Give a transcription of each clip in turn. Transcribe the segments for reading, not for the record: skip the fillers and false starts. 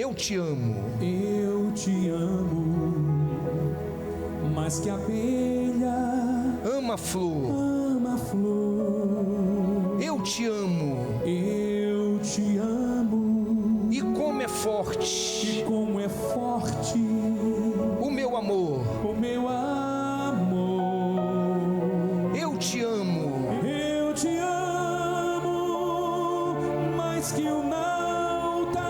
Eu te amo. Eu te amo, mais que a abelha Ama a flor. ama a flor. Eu te amo. Eu te amo, E como é forte e como é forte o meu amor. o meu amor. Eu te amo. Eu te amo, mais que o nauta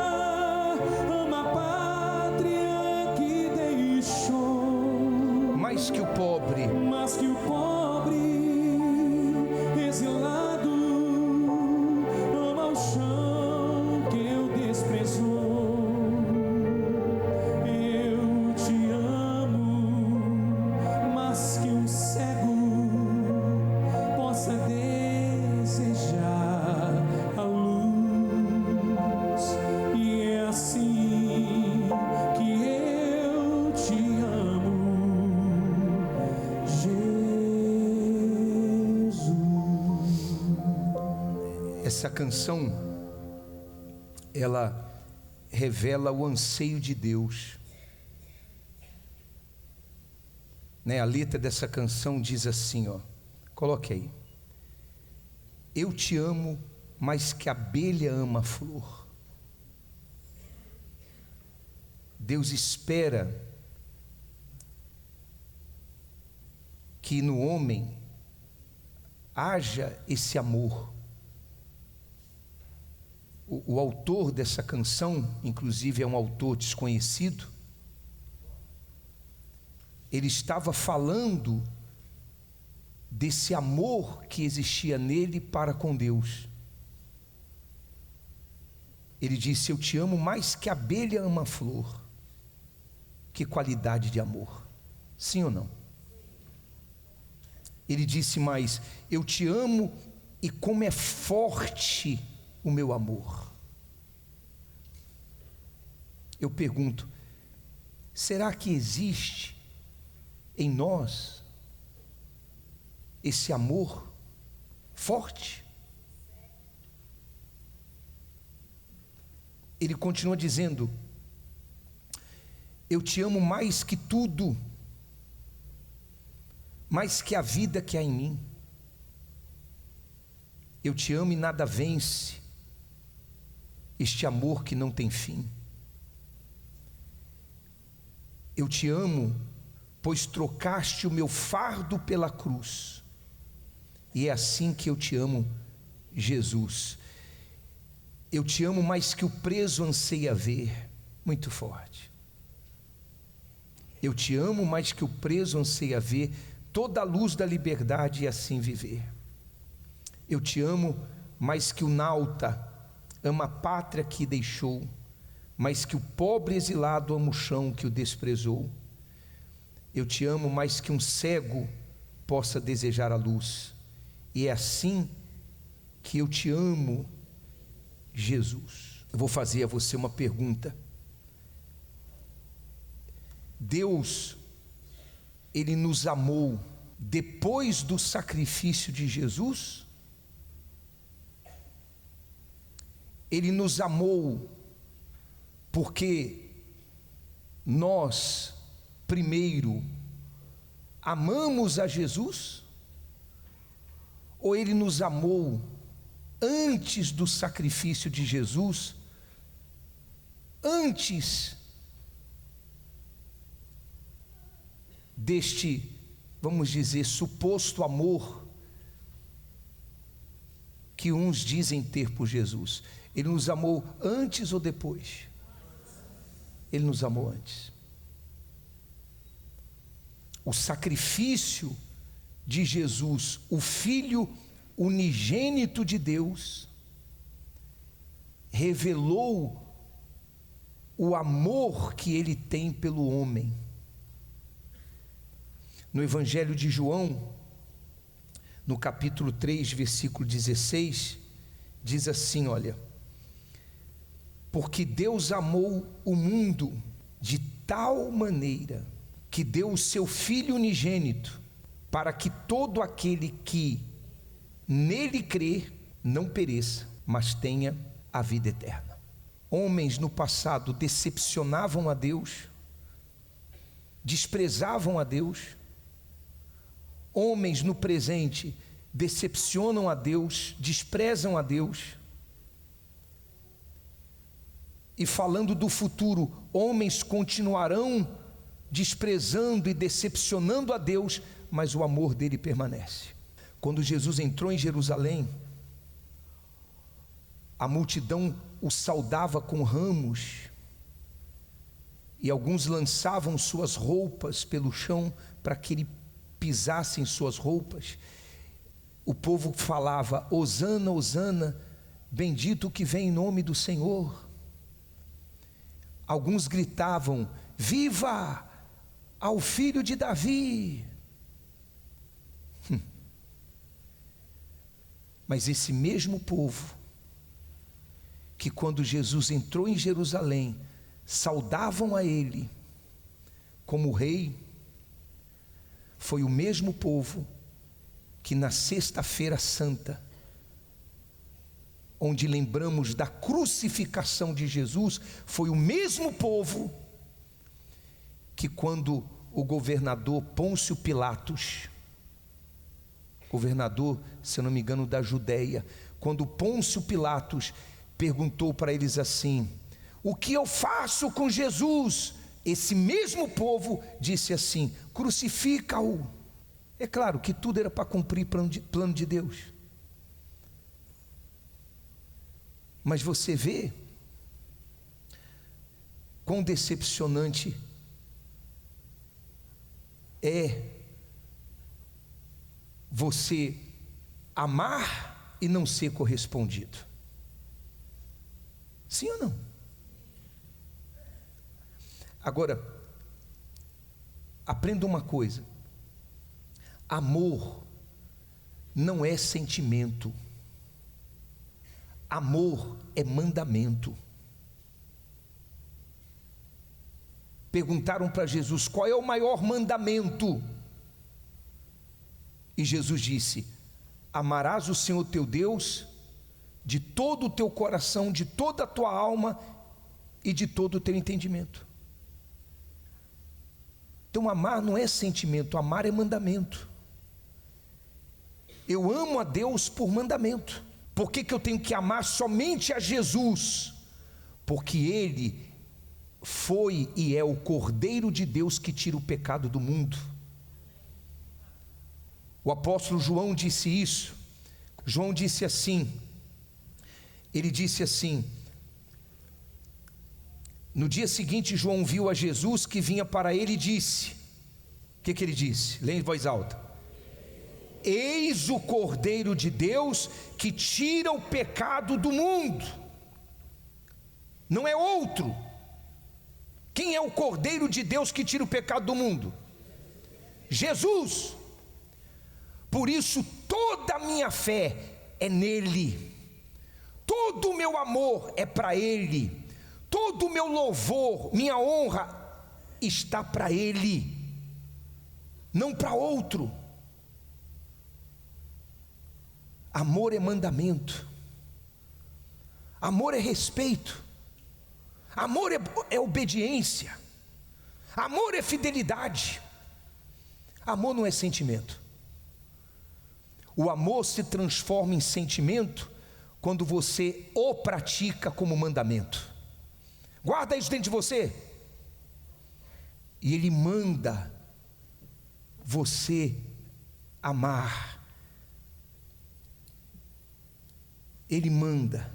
ama a pátria que deixou, Mais que o pobre. mais que o pobre exilado ama o chão que eu desprezou. Eu te amo, mais que um cego possa desejar a luz. E é assim que eu te amo, Jesus. Essa canção, ela revela o anseio de Deus, né? A letra dessa canção diz assim, ó, coloque aí: eu te amo mais que a abelha ama a flor. Deus espera que no homem haja esse amor. O autor dessa canção, inclusive, é um autor desconhecido. Ele estava falando desse amor que existia nele para com Deus. Ele disse: eu te amo mais que a abelha ama a flor. Que qualidade de amor, sim ou não? Ele disse mais: eu te amo e como é forte o meu amor. Eu pergunto, será que existe em nós esse amor forte? Ele continua dizendo: eu te amo mais que tudo, mais que a vida que há em mim. Eu te amo e nada vence este amor que não tem fim. Eu te amo, pois trocaste o meu fardo pela cruz, e é assim que eu te amo, Jesus. Eu te amo mais que o preso anseia ver. Muito forte. Eu te amo mais que o preso anseia ver toda a luz da liberdade e assim viver. Eu te amo mais que o nauta ama a pátria que deixou, mais que o pobre exilado ama o chão que o desprezou. Eu te amo mais que um cego possa desejar a luz, e é assim que eu te amo, Jesus. Eu vou fazer a você uma pergunta. Deus, Ele nos amou depois do sacrifício de Jesus? Ele nos amou porque nós primeiro amamos a Jesus? Ou Ele nos amou antes do sacrifício de Jesus, antes deste, vamos dizer, suposto amor que uns dizem ter por Jesus? Ele nos amou antes ou depois? Ele nos amou antes. O sacrifício de Jesus, o Filho unigênito de Deus, revelou o amor que Ele tem pelo homem. No Evangelho de João, no capítulo 3, versículo 16, diz assim, olha: porque Deus amou o mundo de tal maneira que deu o seu Filho unigênito, para que todo aquele que nele crê não pereça, mas tenha a vida eterna. Homens no passado decepcionavam a Deus, desprezavam a Deus. Homens no presente decepcionam a Deus, desprezam a Deus. E falando do futuro, homens continuarão desprezando e decepcionando a Deus, mas o amor dele permanece. Quando Jesus entrou em Jerusalém, a multidão o saudava com ramos, e alguns lançavam suas roupas pelo chão para que ele pisasse em suas roupas. O povo falava: Hosana, Hosana, bendito o que vem em nome do Senhor. Alguns gritavam: viva ao filho de Davi. Mas esse mesmo povo, que quando Jesus entrou em Jerusalém, saudavam a ele como rei, foi o mesmo povo que na sexta-feira santa, onde lembramos da crucificação de Jesus, foi o mesmo povo que quando o governador Pôncio Pilatos, governador, se eu não me engano, da Judéia, quando Pôncio Pilatos perguntou para eles assim: o que eu faço com Jesus? Esse mesmo povo disse assim: crucifica-o. É claro que tudo era para cumprir plano de Deus. Mas você vê quão decepcionante é você amar e não ser correspondido. Sim ou não? Agora, aprenda uma coisa: amor não é sentimento, amor é mandamento. Perguntaram para Jesus: qual é o maior mandamento? E Jesus disse: amarás o Senhor teu Deus de todo o teu coração, de toda a tua alma e de todo o teu entendimento. Então amar não é sentimento, amar é mandamento. Eu amo a Deus por mandamento. Por que eu tenho que amar somente a Jesus? Porque Ele foi e é o Cordeiro de Deus que tira o pecado do mundo. O apóstolo João disse isso. João disse assim, ele disse assim: no dia seguinte João viu a Jesus que vinha para ele e disse, o que ele disse? Leia em voz alta: eis o Cordeiro de Deus que tira o pecado do mundo. Não é outro. Quem é o Cordeiro de Deus que tira o pecado do mundo? Jesus. Por isso toda a minha fé é nele, todo o meu amor é para ele, todo o meu louvor, minha honra está para ele, não para outro. Amor é mandamento, amor é respeito, amor é obediência, amor é fidelidade. Amor não é sentimento. O amor se transforma em sentimento quando você o pratica como mandamento. Guarda isso dentro de você. E Ele manda você amar. Ele manda.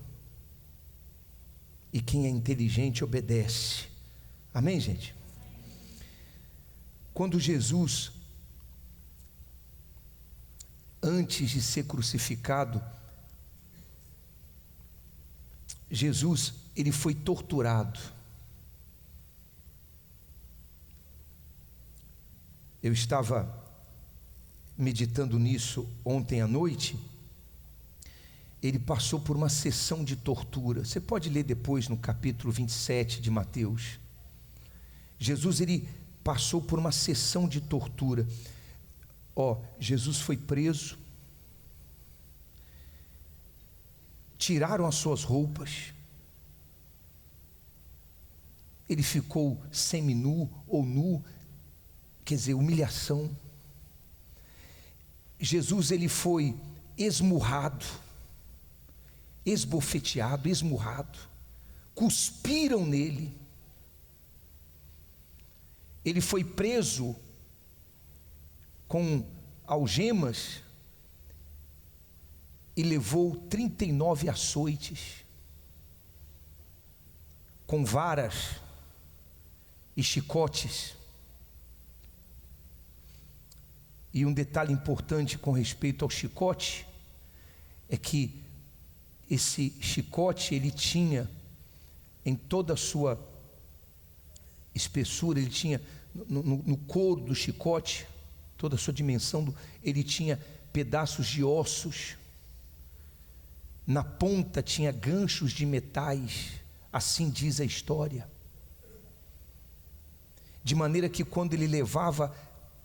E quem é inteligente obedece. Amém, gente? Quando Jesus, antes de ser crucificado, Jesus, ele foi torturado. Eu estava meditando nisso ontem à noite. Ele passou por uma sessão de tortura. Você pode ler depois no capítulo 27 de Mateus. Jesus, ele passou por uma sessão de tortura. Jesus foi preso, tiraram as suas roupas, ele ficou semi-nu ou nu, quer dizer, humilhação. Jesus, ele foi esmurrado, esbofeteado, esmurrado, cuspiram nele. Ele foi preso com algemas e levou 39 açoites, com varas e chicotes. E um detalhe importante com respeito ao chicote é que esse chicote, ele tinha em toda a sua espessura, ele tinha no couro do chicote, toda a sua dimensão, ele tinha pedaços de ossos, na ponta tinha ganchos de metais, assim diz a história, de maneira que quando ele levava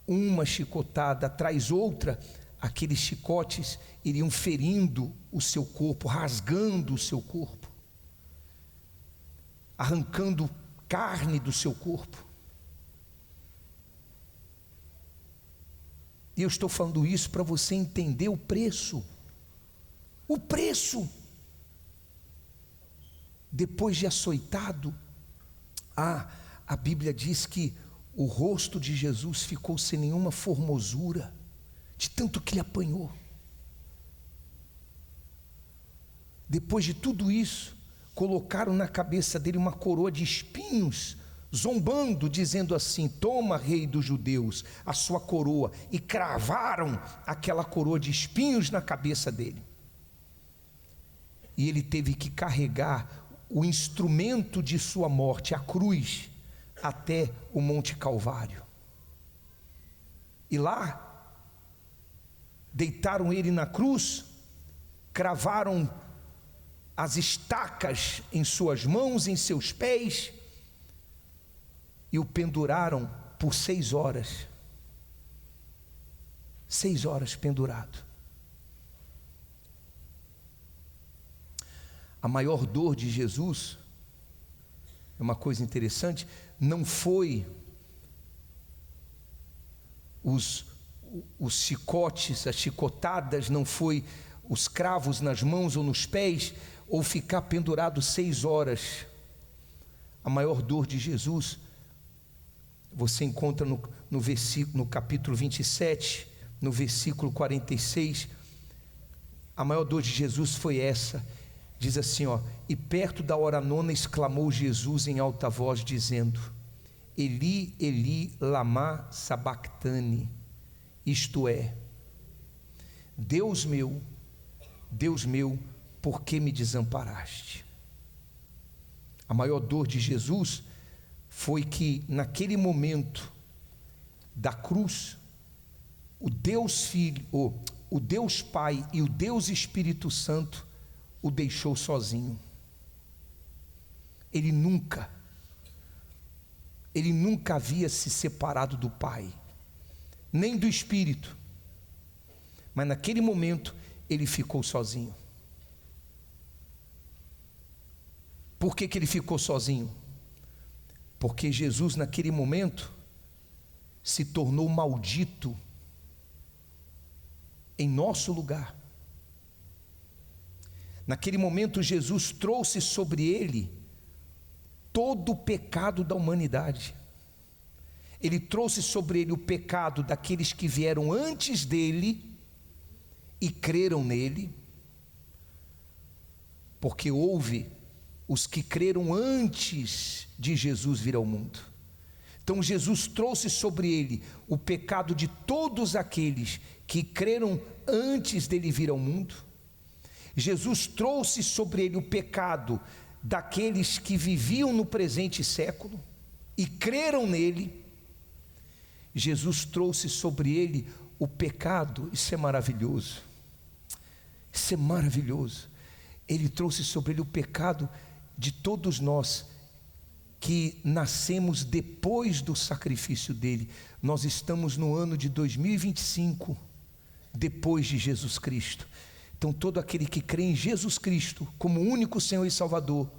uma chicotada atrás outra, aqueles chicotes iriam ferindo o seu corpo, rasgando o seu corpo, arrancando carne do seu corpo. E eu estou falando isso para você entender o preço. O preço. Depois de açoitado, a Bíblia diz que o rosto de Jesus ficou sem nenhuma formosura, de tanto que ele apanhou. Depois de tudo isso, colocaram na cabeça dele uma coroa de espinhos, zombando, dizendo assim: toma, rei dos judeus, a sua coroa. E cravaram aquela coroa de espinhos na cabeça dele. E ele teve que carregar o instrumento de sua morte, a cruz, até o Monte Calvário. E lá deitaram ele na cruz, cravaram as estacas em suas mãos, em seus pés, e o penduraram por 6 horas. 6 horas pendurado. A maior dor de Jesus, é uma coisa interessante, não foi os chicotes, as chicotadas, não foi os cravos nas mãos ou nos pés, ou ficar pendurado 6 horas. A maior dor de Jesus, você encontra no capítulo 27, no versículo 46, a maior dor de Jesus foi essa. Diz assim, e perto da hora nona exclamou Jesus em alta voz, dizendo: Eli, Eli, lama sabactani, isto é, Deus meu, por que me desamparaste? A maior dor de Jesus foi que naquele momento da cruz, o Deus Filho, o Deus Pai e o Deus Espírito Santo o deixou sozinho. Ele nunca havia se separado do Pai, nem do Espírito, mas naquele momento ele ficou sozinho. Por que ele ficou sozinho? Porque Jesus naquele momento se tornou maldito em nosso lugar. Naquele momento Jesus trouxe sobre ele todo o pecado da humanidade. Ele trouxe sobre ele o pecado daqueles que vieram antes dele e creram nele, porque houve os que creram antes de Jesus vir ao mundo. Então Jesus trouxe sobre ele o pecado de todos aqueles que creram antes dele vir ao mundo. Jesus trouxe sobre ele o pecado daqueles que viviam no presente século e creram nele. Jesus trouxe sobre ele o pecado, isso é maravilhoso, isso é maravilhoso. Ele trouxe sobre ele o pecado de todos nós que nascemos depois do sacrifício dele. Nós estamos no ano de 2025, depois de Jesus Cristo. Então todo aquele que crê em Jesus Cristo como único Senhor e Salvador,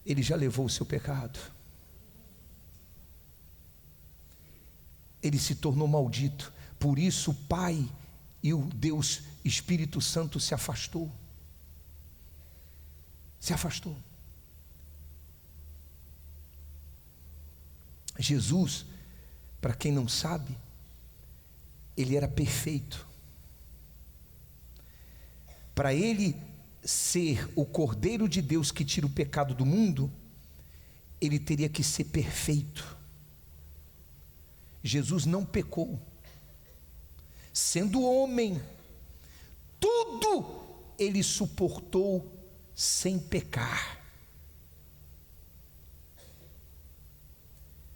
ele já levou o seu pecado. ele se tornou maldito. Por isso o Pai e o Deus Espírito Santo se afastou. Se afastou. Jesus, para quem não sabe, ele era perfeito. Para ele ser o Cordeiro de Deus que tira o pecado do mundo, ele teria que ser perfeito. Jesus não pecou. Sendo homem, tudo ele suportou sem pecar.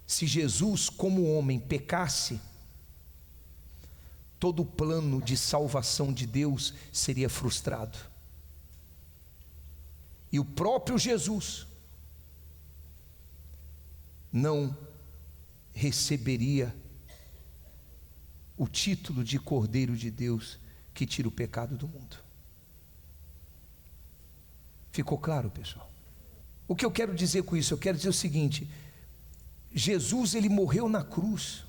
Se Jesus, como homem, pecasse, todo o plano de salvação de Deus seria frustrado. E o próprio Jesus não receberia o título de Cordeiro de Deus que tira o pecado do mundo. Ficou claro, pessoal? O que eu quero dizer com isso? Eu quero dizer o seguinte: Jesus, ele morreu na cruz.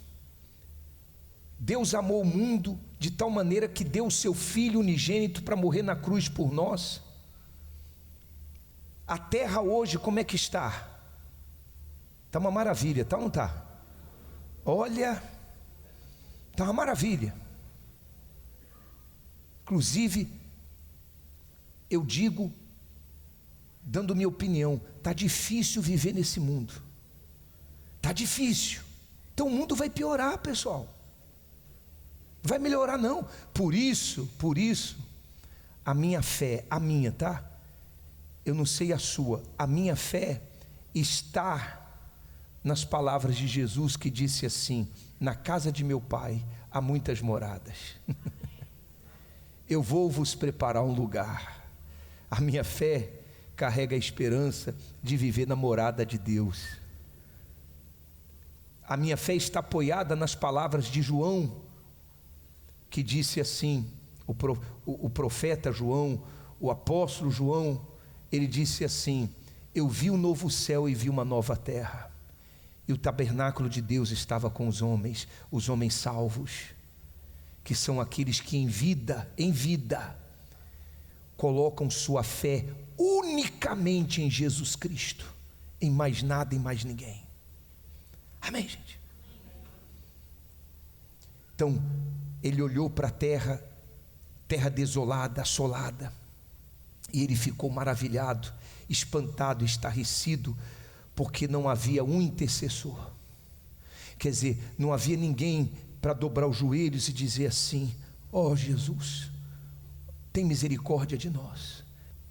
Deus amou o mundo de tal maneira que deu o seu Filho unigênito para morrer na cruz por nós. A terra hoje como é que está? Está uma maravilha, está ou não está? Olha, está uma maravilha. Inclusive, eu digo, dando minha opinião, está difícil viver nesse mundo. Está difícil. Então o mundo vai piorar, pessoal. Não vai melhorar não. Por isso, a minha fé, a minha, tá? Eu não sei a sua, a minha fé está nas palavras de Jesus que disse assim: na casa de meu Pai há muitas moradas. Eu vou vos preparar um lugar. A minha fé carrega a esperança de viver na morada de Deus. A minha fé está apoiada nas palavras de João, que disse assim, o profeta João, o apóstolo João, ele disse assim: eu vi um novo céu e vi uma nova terra, e o tabernáculo de Deus estava com os homens salvos, que são aqueles que em vida, colocam sua fé unicamente em Jesus Cristo, em mais nada e mais ninguém. Amém, gente? Então, ele olhou para a terra desolada, assolada, e ele ficou maravilhado, espantado, estarrecido, porque não havia um intercessor. Quer dizer, não havia ninguém para dobrar os joelhos e dizer assim: ó Jesus, tem misericórdia de nós.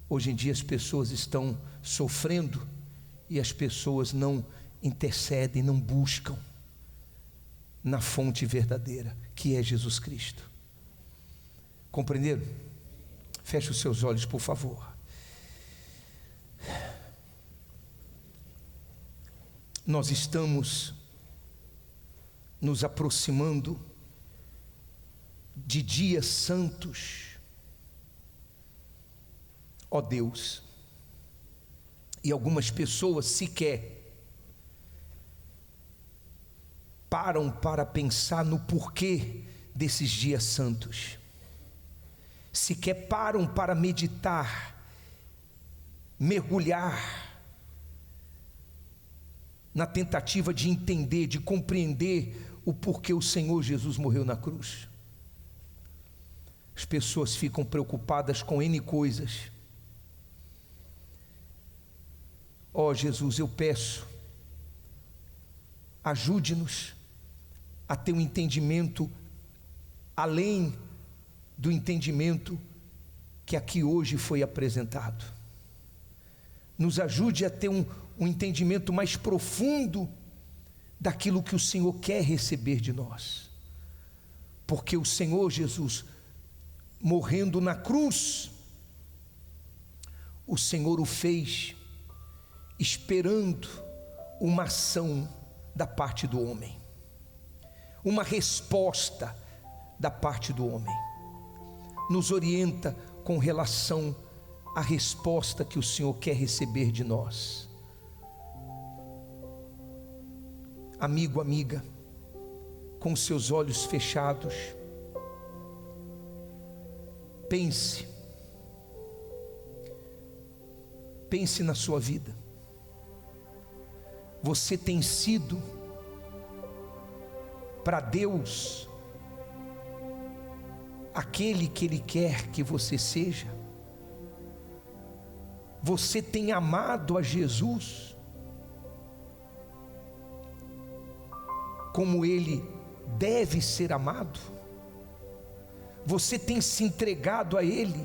Hoje em dia as pessoas estão sofrendo e as pessoas não intercedem, não buscam na fonte verdadeira, que é Jesus Cristo. Compreenderam? Feche os seus olhos, por favor. Nós estamos nos aproximando de dias santos, ó Deus, e algumas pessoas sequer param para pensar no porquê desses dias santos, sequer param para meditar, mergulhar na tentativa de entender, de compreender o porquê o Senhor Jesus morreu na cruz. As pessoas ficam preocupadas com N coisas. Ó Jesus, eu peço, ajude-nos a ter um entendimento além do entendimento que aqui hoje foi apresentado. Nos ajude a ter um entendimento mais profundo daquilo que o Senhor quer receber de nós, porque o Senhor Jesus, morrendo na cruz, o Senhor o fez esperando uma ação da parte do homem, uma resposta da parte do homem. Nos orienta com relação à resposta que o Senhor quer receber de nós. Amigo, amiga, com seus olhos fechados, pense na sua vida. Você tem sido para Deus aquele que Ele quer que você seja? Você tem amado a Jesus como Ele deve ser amado? Você tem se entregado a Ele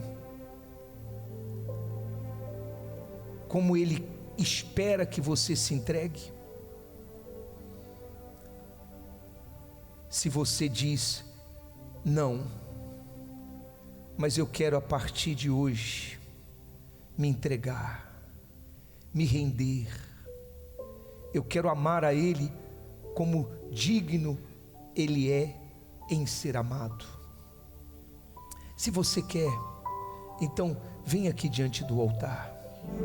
como Ele espera que você se entregue? Se você diz não, mas eu quero a partir de hoje me entregar, me render, eu quero amar a Ele como digno Ele é em ser amado. Se você quer, então vem aqui diante do altar.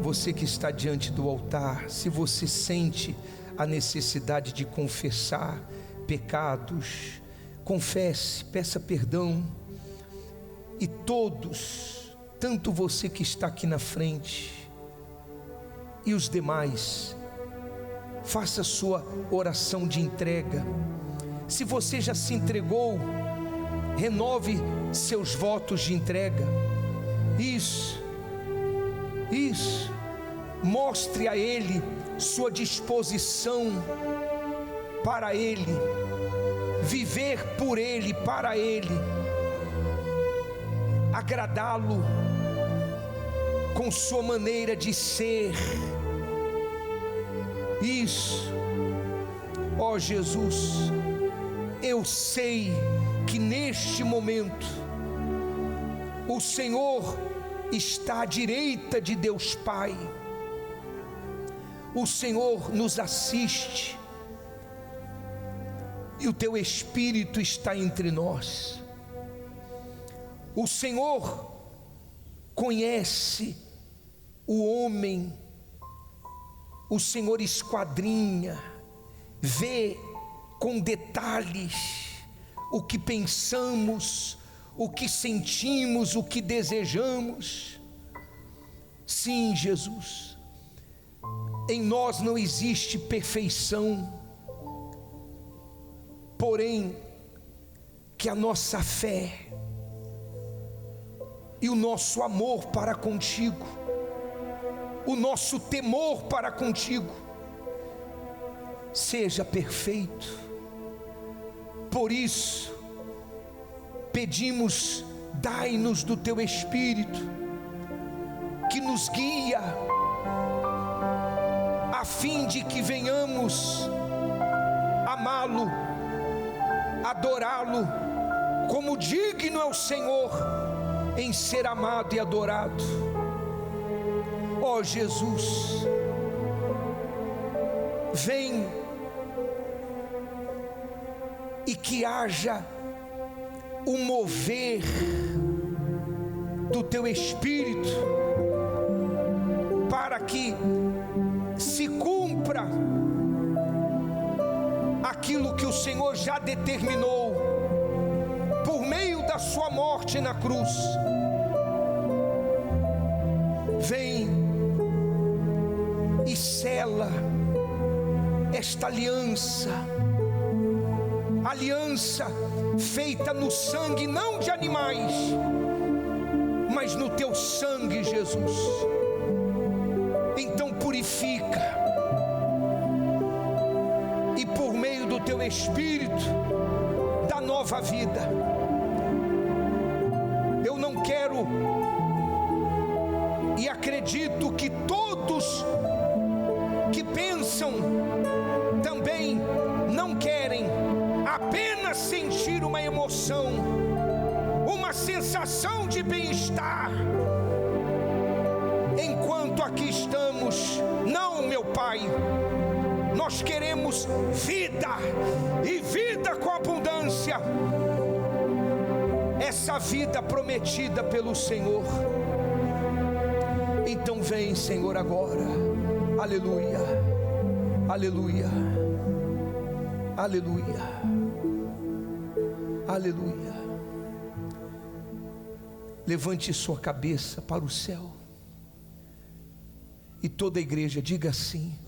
Você que está diante do altar, se você sente a necessidade de confessar pecados, confesse, peça perdão. E todos, tanto você que está aqui na frente e os demais, faça a sua oração de entrega. Se você já se entregou, renove seus votos de entrega. Isso, mostre a Ele sua disposição para Ele, viver por Ele, para Ele, agradá-lo com sua maneira de ser. Isso, ó Jesus, eu sei que neste momento o Senhor está à direita de Deus Pai, o Senhor nos assiste e o Teu Espírito está entre nós. O Senhor conhece o homem, o Senhor esquadrinha, vê com detalhes o que pensamos, o que sentimos, o que desejamos. Sim, Jesus, em nós não existe perfeição, porém que a nossa fé e o nosso amor para contigo, o nosso temor para contigo seja perfeito. Por isso pedimos, dai-nos do Teu Espírito, que nos guia, a fim de que venhamos amá-lo, adorá-lo, como digno é o Senhor em ser amado e adorado. Ó Jesus, vem e que haja o mover do Teu Espírito, para que se cumpra aquilo que o Senhor já determinou por meio da sua morte na cruz. Vem e sela esta aliança feita no sangue, não de animais, mas no Teu sangue, Jesus. Então purifica, e por meio do Teu Espírito dá nova vida. Eu não quero, e acredito que todos que pensam também não querem apenas sentir uma emoção, uma sensação de bem-estar enquanto aqui estamos. Não, meu Pai, nós queremos vida, e vida com abundância, essa vida prometida pelo Senhor. Então vem, Senhor, agora. Aleluia, aleluia, aleluia. Aleluia. Levante sua cabeça para o céu. E toda a igreja diga assim: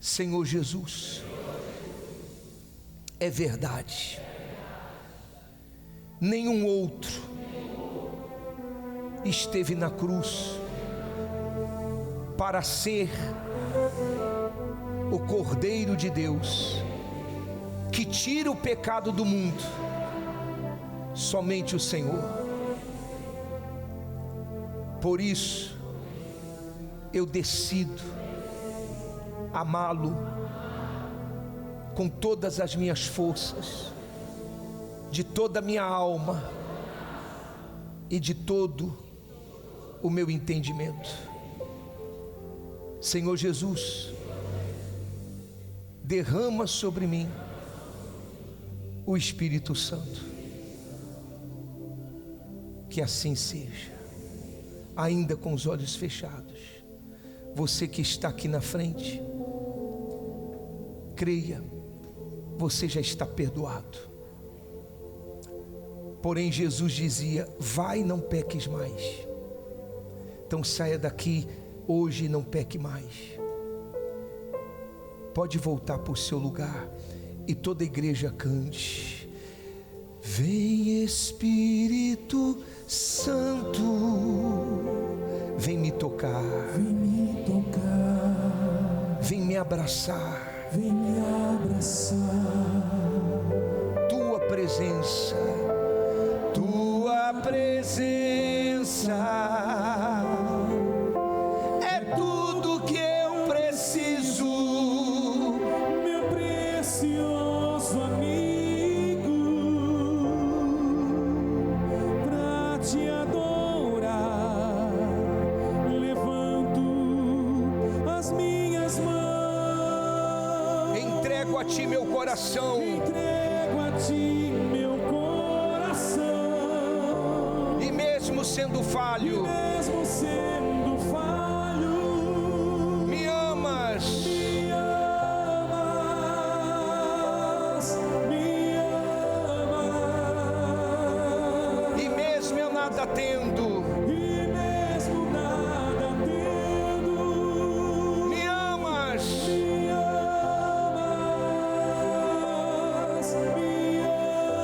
Senhor Jesus, é verdade, nenhum outro esteve na cruz para ser o Cordeiro de Deus que tira o pecado do mundo, somente o Senhor. Por isso eu decido amá-lo com todas as minhas forças, de toda a minha alma e de todo o meu entendimento. Senhor Jesus, derrama sobre mim o Espírito Santo. Que assim seja. Ainda com os olhos fechados, você que está aqui na frente, creia, você já está perdoado. Porém Jesus dizia: vai, não peques mais. Então saia daqui hoje e não peque mais. Pode voltar para o seu lugar e toda a igreja cante: vem Espírito Santo, vem me tocar, vem me abraçar, tua presença é tudo que eu preciso, meu precioso amigo, pra te adorar. Levanto as minhas mãos, entrego a ti meu coração, entrego a ti meu coração. E mesmo sendo falho, Mesmo sendo falho, me amas, me amas, me amas. e mesmo eu nada tendo, E mesmo nada tendo, me amas, me amas, me amas.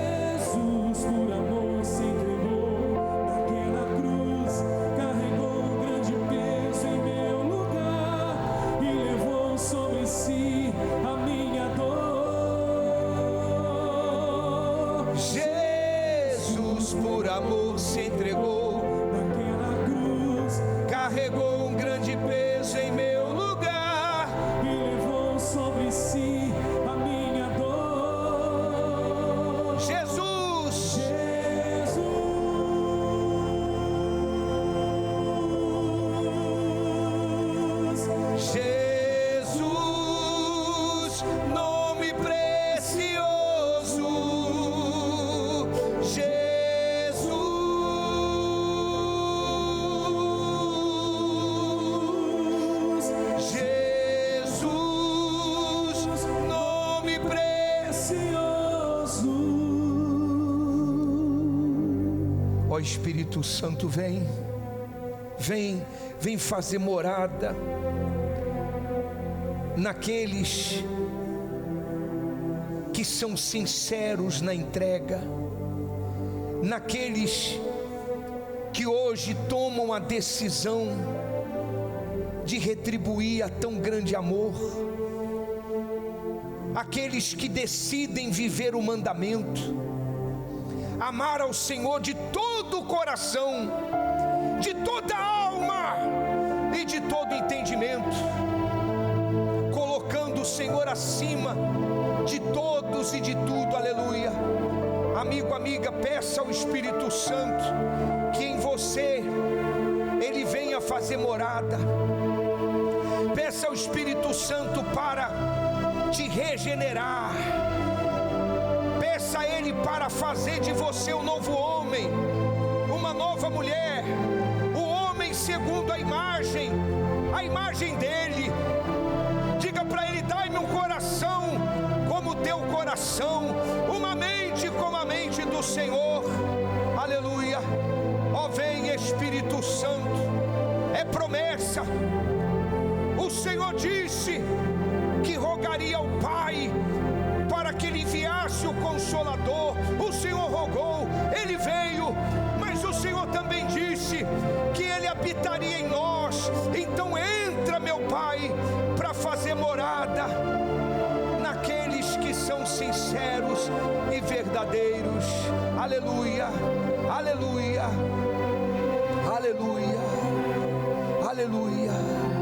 Jesus, por amor, se entregou naquela cruz, carregou um grande peso em meu lugar e levou sobre si a minha dor. Jesus por amor se entregou, Naquela cruz carregou um grande peso em meu lugar. e levou sobre si a minha dor. Jesus, Jesus, nome precioso, Jesus, nome precioso. Ó Espírito Santo, vem fazer morada naqueles que são sinceros na entrega, naqueles que hoje tomam a decisão de retribuir a tão grande amor, aqueles que decidem viver o mandamento, amar ao Senhor de todo o coração, de toda a alma e de todo entendimento, colocando o Senhor acima de todos e de tudo. Aleluia. Amigo, amiga, peça ao Espírito Santo que em você Ele venha fazer morada. Peça ao Espírito Santo para te regenerar. Peça a Ele para fazer de você um novo homem, uma nova mulher, o homem segundo a imagem dele. Diga para Ele: dai-me um coração promessa. O Senhor disse que rogaria ao Pai para que Ele enviasse o Consolador. O Senhor rogou, Ele veio, mas o Senhor também disse que Ele habitaria em nós. Então entra, meu Pai, para fazer morada naqueles que são sinceros e verdadeiros. Aleluia, aleluia, aleluia, aleluia.